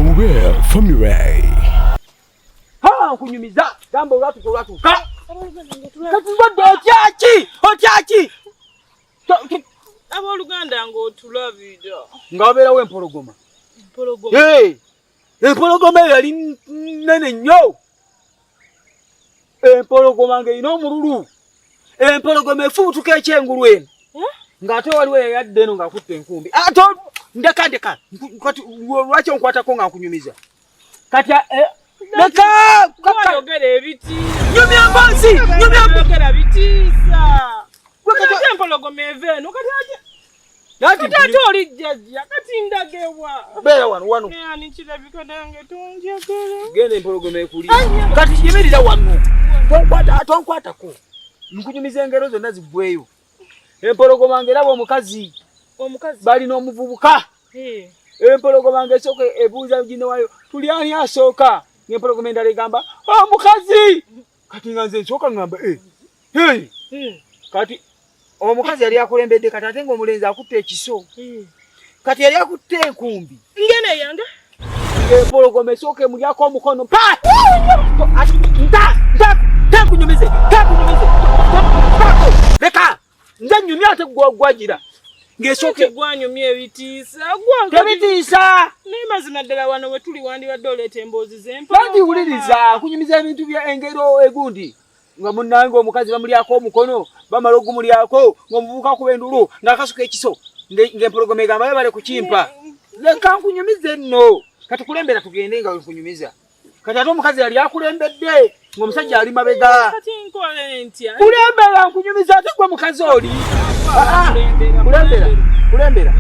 Mawube family. Ha kunyumiza jambo lwatuka. Katubadde otyachi. Abo Luganda ngo tulabida. Ngabera we empologoma. Empologoma. Empologoma yali nene nnyo. Empologoma ng'erina omululu. Empologoma efubutuka ekyengulu eno. Ng'ate waliwo yadde eno ng'akutte enkumbi. Ndeka. Kati lwaki onkwatako nga nkunyumiza? Kati leka Kwayogera ebiti. Nyumya mbansi. Kwayogera bitiisa. Kati empologoma eveno kati ate olijjajja kati ndagewa. Beera wano. Ani kirabika nange tonjagala. Genda empologoma ekuli. Kati yimirira wano. Tonkwatako. Nkunyumiza engero zonna ziggweyo. Empologoma ng'eraba omukazi. Balina omuvubuka. Empologoma ng'esooka ebuuza ginne waayo tuli ani asooka. Empologoma endala egamba omukazi. Kati nga nze nsooka ngamba kati omukazi yali akulembedde kati ate ng'omulenzi akutte ekiso. Kati yali akutte enkumbi. Ngene yange. Empologoma esooka emulyako omukono. Takunyumize. Leka. Nze nyumya ate gwagira. Ng'esooka gwanyumya ebitiisa. Tebitiisa. Mazima ddala wano we tuli wandibadde oleeta emboozi z'empologoma. Bandiwuliriza kunyumiza ebintu bya engero egundi. Nga munnange omukazi bamulyako omukono, bamala ogumulyako, ng'omuvubuka kuba endulu, ng'akasuka ekiso. Ng'empologoma egamba yebale kukimpa. Leka nkunyumize nno. Kati kulembera tugende nga nkunyumiza. Kati ate omukazi yali akulembedde, ng'omusajja ali mabega. Kati nkole ntya? Kulembera nkunyumiza ate gwe mukazi oli. Kulembera.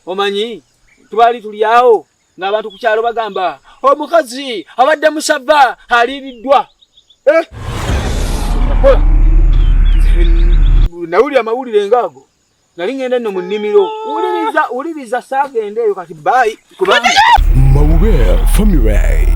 Omanyi, tubali tuli awo, ng'abantu ku kyalo bagamba, omukazi abadde musava aliiriddwa. Nawulira amawulire ng'ago. Nali ngenda nno mu nnimiro. Wuliriza saagenda eyo kati bye. Mawube family.